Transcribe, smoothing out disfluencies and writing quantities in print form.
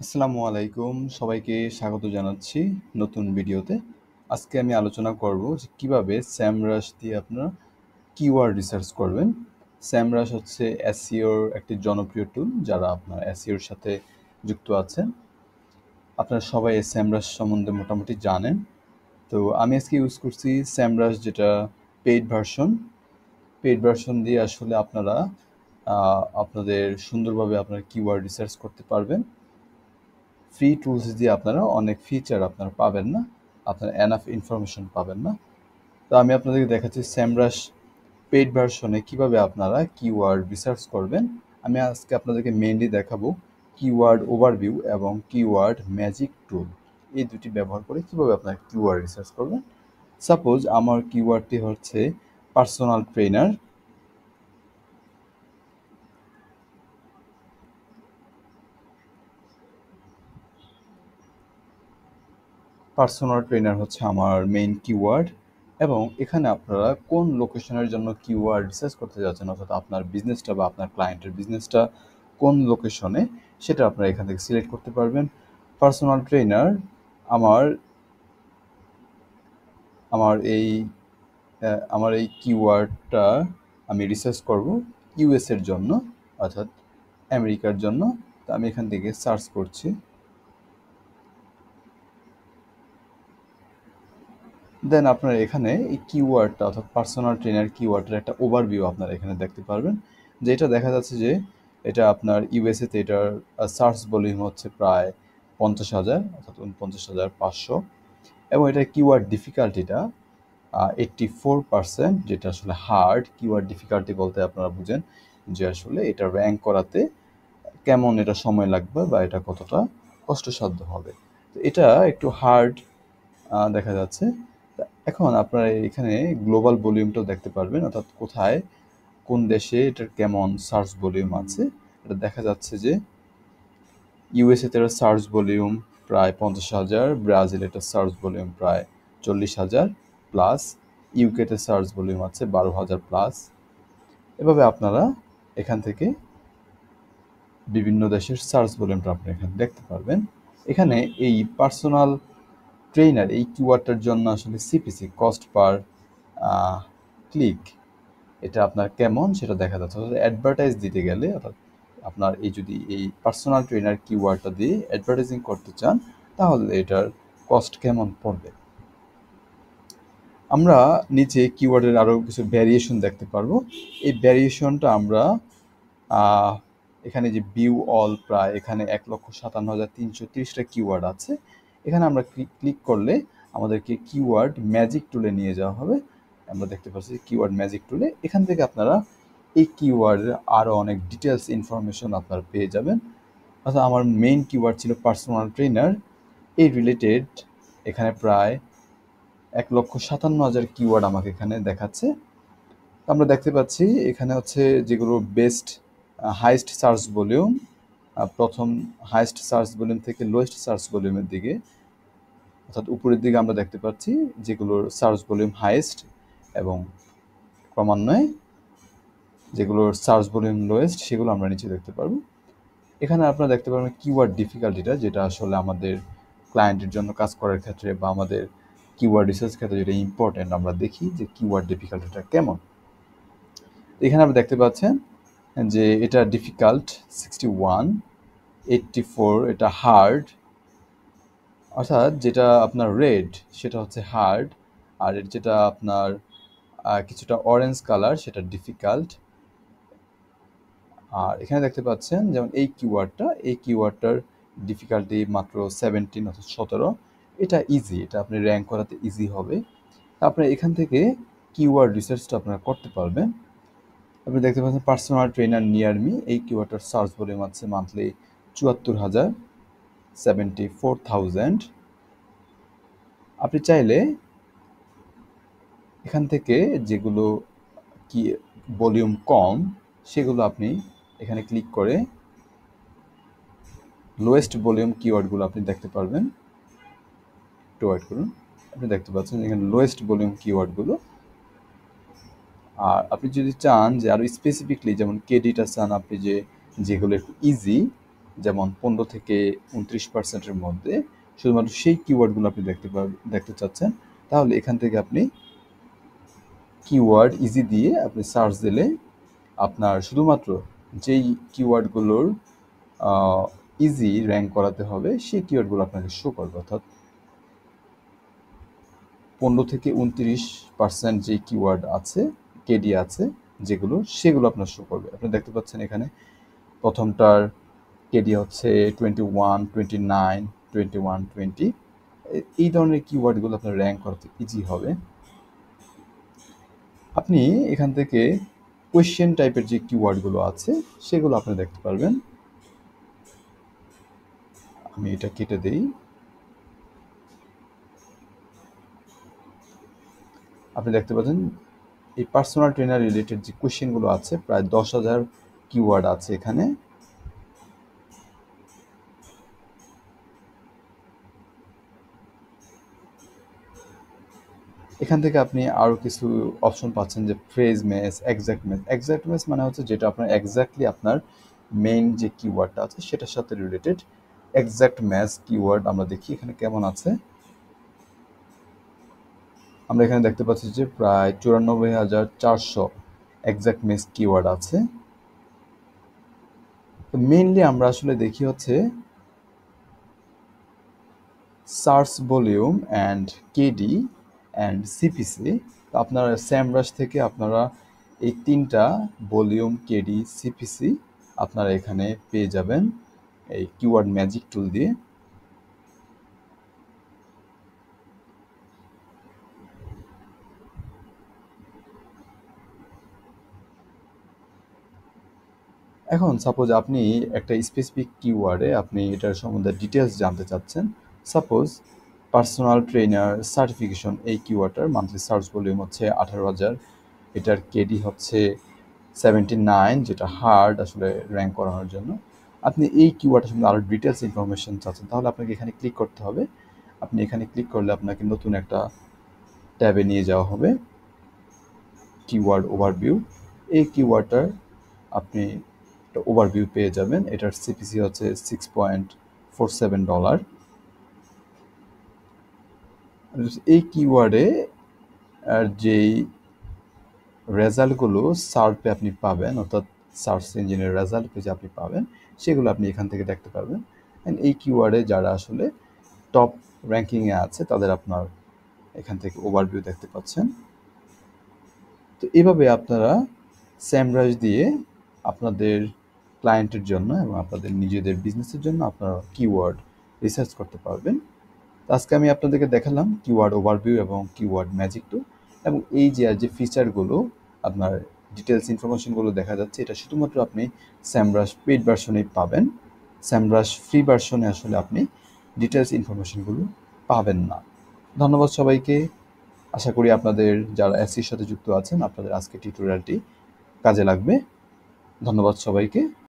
আসসালামু আলাইকুম। সবাইকে স্বাগত জানাচ্ছি নতুন ভিডিওতে। আজকে আমি আলোচনা করব যে কিভাবে SEMrush দিয়ে আপনারা কিওয়ার্ড রিসার্চ করবেন। SEMrush হচ্ছে SEO র একটি জনপ্রিয় টুল যারা আপনার SEO এর সাথে যুক্ত আছেন। আপনারা সবাই এই SEMrush সম্বন্ধে মোটামুটি জানেন। তো আমি আজকে ইউজ করছি SEMrush যেটা পেইড ভার্সন। পেইড ভার্সন দিয়ে আসলে আপনারা আপনাদের সুন্দরভাবে আপনারা কিওয়ার্ড রিসার্চ করতে পারবেন। ফ্রি টুলস দিয়ে আপনারা অনেক ফিচার আপনারা পাবেন না, আপনারা এনাফ ইনফরমেশন পাবেন না। তো আমি আপনাদেরকে দেখাচ্ছি SEMrush পেইড ভার্সনে কিভাবে আপনারা কিওয়ার্ড রিসার্চ করবেন। আমি আজকে আপনাদেরকে মেইনলি দেখাবো কিওয়ার্ড ওভারভিউ এবং কিওয়ার্ড ম্যাজিক টুল, এই দুটি ব্যবহার করে কিভাবে আপনারা কিওয়ার্ড রিসার্চ করবেন। সাপোজ আমার কিওয়ার্ডটি হচ্ছে পার্সোনাল ট্রেনার। পার্সোনাল ট্রেনার হচ্ছে আমার মেইন কিওয়ার্ড এবং এখানে আপনারা কোন লোকেশনের জন্য কিওয়ার্ড রিসার্চ করতে যাচ্ছেন, অর্থাৎ আপনার বিজনেসটা বা আপনার ক্লায়েন্টের বিজনেসটা কোন লোকেশনে, সেটা আপনারা এখান থেকে সিলেক্ট করতে পারবেন। পার্সোনাল ট্রেনার আমার আমার এই আমার এই কিওয়ার্ডটা আমি রিসার্চ করব ইউএস এর জন্য, অর্থাৎ আমেরিকার জন্য। তো আমি এখান থেকে সার্চ করছি। দেন আপনারা এখানে এই কিওয়ার্ডটা অর্থাৎ পার্সোনাল ট্রেনার কিওয়ার্ডের একটা ওভারভিউ আপনারা এখানে দেখতে পারবেন, যেটা দেখা যাচ্ছে যে এটা আপনার ইউএসএতে এটার সার্চ ভলিউম হচ্ছে প্রায় 50,000 অর্থাৎ 49,500 এবং এটার কিওয়ার্ড ডিফিকাল্টিটা 84%, যেটা আসলে হার্ড। কিওয়ার্ড ডিফিকাল্টি বলতে আপনারা বুঝেন যে আসলে এটা র্যাঙ্ক করাতে কেমন এটা সময় লাগবে বা এটা কতটা কষ্টসাধ্য হবে। তো এটা একটু হার্ড দেখা যাচ্ছে। এখন আপনারা এখানে গ্লোবাল ভলিউমটাও দেখতে পারবেন, অর্থাৎ কোথায় কোন দেশে এটার কেমন সার্চ ভলিউম আছে। এটা দেখা যাচ্ছে যে ইউএসএতে এর সার্চ ভলিউম প্রায় 50,000, ব্রাজিল এটার সার্চ ভলিউম প্রায় 40,000 প্লাস, ইউকেতে সার্চ ভলিউম আছে 12,000 প্লাস। এভাবে আপনারা এখান থেকে বিভিন্ন দেশের সার্চ ভলিউমটা আপনারা এখানে দেখতে পারবেন। এখানে এই পার্সোনাল ট্রেনার এই কিওয়ার্ডটার জন্য আসলে সিপিসি কস্ট পার ক্লিক এটা আপনার কেমন সেটা দেখা যাচ্ছে। অর্থাৎ অ্যাডভার্টাইজ দিতে গেলে, অর্থাৎ আপনার এই যদি এই পার্সোনাল ট্রেনার কিওয়ার্ডটা দিয়ে অ্যাডভার্টাইজিং করতে চান তাহলে এটার কস্ট কেমন পড়বে। আমরা নিচে কিওয়ার্ডের আরও কিছু ভ্যারিয়েশন দেখতে পারবো। এই ভ্যারিয়েশনটা আমরা এখানে যে ভিউ অল প্রায় এখানে 1,57,330টা কিওয়ার্ড আছে। এখানে আমরা ক্লিক করলে আমাদেরকে কিওয়ার্ড ম্যাজিক টুলে নিয়ে যাওয়া হবে। আমরা দেখতে পাচ্ছি কিওয়ার্ড ম্যাজিক টুলে, এখান থেকে আপনারা এই কিওয়ার্ডের আরও অনেক ডিটেলস ইনফরমেশন আপনারা পেয়ে যাবেন। অর্থাৎ আমার মেইন কিওয়ার্ড ছিল পার্সোনাল ট্রেনার, এই রিলেটেড এখানে প্রায় 1,57,000 কিওয়ার্ড আমাকে এখানে দেখাচ্ছে। আমরা দেখতে পাচ্ছি এখানে হচ্ছে যেগুলো বেস্ট হাইয়েস্ট সার্চ ভলিউম, প্রথম হাইয়েস্ট সার্চ ভলিউম থেকে লোয়েস্ট সার্চ ভলিউমের দিকে, অর্থাৎ উপরের দিকে আমরা দেখতে পাচ্ছি যেগুলোর সার্চ ভলিউম হাইয়েস্ট এবং ক্রমান্বয়ে যেগুলোর সার্চ ভলিউম লোয়েস্ট সেগুলো আমরা নিচে দেখতে পারবো। এখানে আপনারা দেখতে পারবেন কিওয়ার্ড ডিফিকাল্টিটা, যেটা আসলে আমাদের ক্লায়েন্টের জন্য কাজ করার ক্ষেত্রে বা আমাদের কিওয়ার্ড রিসার্চ ক্ষেত্রে যেটা ইম্পর্টেন্ট, আমরা দেখি যে কিওয়ার্ড ডিফিকাল্টিটা কেমন। এখানে আপনি দেখতে পাচ্ছেন যে এটা ডিফিকাল্ট 61, 84 এটা হার্ড, অর্থাৎ যেটা আপনার রেড সেটা হচ্ছে হার্ড, আর যেটা আপনার কিছুটা অরেঞ্জ কালার সেটা ডিফিকাল্ট। আর এখানে দেখতে পাচ্ছেন যেমন এই কিওয়ার্ডটার ডিফিকাল্টি মাত্র 17 অর্থাৎ 17, এটা ইজি, এটা আপনি র্যাঙ্ক করাতে ইজি হবে। আপনার এখান থেকে কিওয়ার্ড রিসার্চটা আপনারা করতে পারবেন। আপনি দেখতে পাচ্ছেন পার্সোনাল ট্রেনার নিয়ার মি, এই কিওয়ার্ডটার সার্চ ভলিউম আছে মান্থলি 74,000, 74,000। আপনি চাইলে এখান থেকে যেগুলো কি ভলিউম কম সেগুলো আপনি এখানে ক্লিক করে লোয়েস্ট ভলিউম কিওয়ার্ডগুলো আপনি দেখতে পারবেন। একটু ওয়েট করুন, আপনি দেখতে পাচ্ছেন এখানে লোয়েস্ট ভলিউম কিওয়ার্ডগুলো। আর আপনি যদি চান যে আরও স্পেসিফিকলি যেমন কেডিটা চান আপনি, যেগুলো একটু ইজি যেমন 15 থেকে 29%-এর মধ্যে শুধুমাত্র সেই কিওয়ার্ডগুলো আপনি দেখতে চাচ্ছেন, তাহলে এখান থেকে আপনি কিওয়ার্ড ইজি দিয়ে আপনি সার্চ দিলে আপনার শুধুমাত্র যেই কিওয়ার্ডগুলোর ইজি র্যাঙ্ক করাতে হবে সেই কিওয়ার্ডগুলো আপনাকে শো করবে। অর্থাৎ 15 থেকে 29% যে কিওয়ার্ড আছে, কেডি আছে যেগুলো, সেগুলো আপনার শো করবে। আপনি দেখতে পাচ্ছেন এখানে প্রথমটার কেডি হচ্ছে 21, 29, 21, 20। এই ধরনের কিওয়ার্ডগুলো আপনার র্যাঙ্ক করতে ইজি হবে। আপনি এখান থেকে কোয়েশ্চেন টাইপের যে কিওয়ার্ডগুলো আছে সেগুলো আপনি দেখতে পারবেন। আমি এটা কেটে দিই। আপনি দেখতে পাচ্ছেন এই পার্সোনাল ট্রেনার রিলেটেড যে কোয়েশ্চেনগুলো আছে প্রায় 10,000 কিওয়ার্ড আছে এখানে। এখান থেকে আপনি আরও কিছু অপশন পাচ্ছেন, যে phrase match, exact match. Exact match মানে হচ্ছে যেটা আপনার এক্স্যাক্টলি আপনার মেইন যে কিওয়ার্ডটা আছে সেটার সাথে রিলেটেড। এক্সাক্ট ম্যাচ কিওয়ার্ড আমরা দেখি এখানে কেমন আছে। আমরা এখানে দেখতে পাচ্ছি যে প্রায় 94,400 এক্সাক্ট ম্যাচ কিওয়ার্ড আছে। তো মেইনলি আমরা আসলে দেখি হচ্ছে search volume and KD and CPC. তো আপনারা স্যামরাশ থেকে আপনারা এই তিনটা ভলিউম, কেডি, সিপিসি আপনারা এখানে পেয়ে যাবেন এই কিওয়ার্ড ম্যাজিক টুল দিয়ে। এখন সাপোজ আপনি একটা স্পেসিফিক কিওয়ার্ডে আপনি এটার সম্বন্ধে ডিটেলস জানতে চাচ্ছেন। সাপোজ পার্সোনাল ট্রেনার সার্টিফিকেশন, এই কিওয়ার্ডটার মান্থলি সার্চ ভলিউম হচ্ছে 18,000, এটার কেডি হচ্ছে 79, যেটা হার্ড আসলে র্যাঙ্ক করানোর জন্য। আপনি এই কিওয়ার্ডের সম্বন্ধে আরও ডিটেলস ইনফরমেশন চাচ্ছেন, তাহলে আপনাকে এখানে ক্লিক করতে হবে। আপনি এখানে ক্লিক করলে আপনাকে নতুন একটা ট্যাবে নিয়ে যাওয়া হবে, কিওয়ার্ড ওভারভিউ। এই কিওয়ার্ডটার আপনি একটা ওভারভিউ পেয়ে যাবেন। এটার সিপিসি হচ্ছে $6.47। এই কিওয়ার্ডে যেই রেজাল্টগুলো সার্চে আপনি পাবেন, অর্থাৎ সার্চ ইঞ্জিনের রেজাল্ট পেজে আপনি পাবেন, সেগুলো আপনি এখান থেকে দেখতে পারবেন। অ্যান্ড এই কিওয়ার্ডে যারা আসলে টপ র্যাঙ্কিংয়ে আছে তাদের আপনার এখান থেকে ওভারভিউ দেখতে পাচ্ছেন। তো এভাবে আপনারা স্যামরাশ দিয়ে আপনাদের ক্লায়েন্টের জন্য এবং আপনাদের নিজেদের বিজনেসের জন্য আপনারা কিওয়ার্ড রিসার্চ করতে পারবেন। তো আজকে আমি আপনাদেরকে দেখালাম কিওয়ার্ড ওভারভিউ এবং কিওয়ার্ড ম্যাজিক টুল। এবং এই যে ফিচারগুলো আপনার ডিটেলস ইনফরমেশনগুলো দেখা যাচ্ছে, এটা শুধুমাত্র আপনি স্যামরাশ পেইড ভার্সনেই পাবেন। স্যামরাশ ফ্রি ভার্সনে আসলে আপনি ডিটেলস ইনফরমেশনগুলো পাবেন না। ধন্যবাদ সবাইকে। আশা করি আপনাদের যারা এসির সাথে যুক্ত আছেন আপনাদের আজকে টিউটোরিয়ালটি কাজে লাগবে। ধন্যবাদ সবাইকে।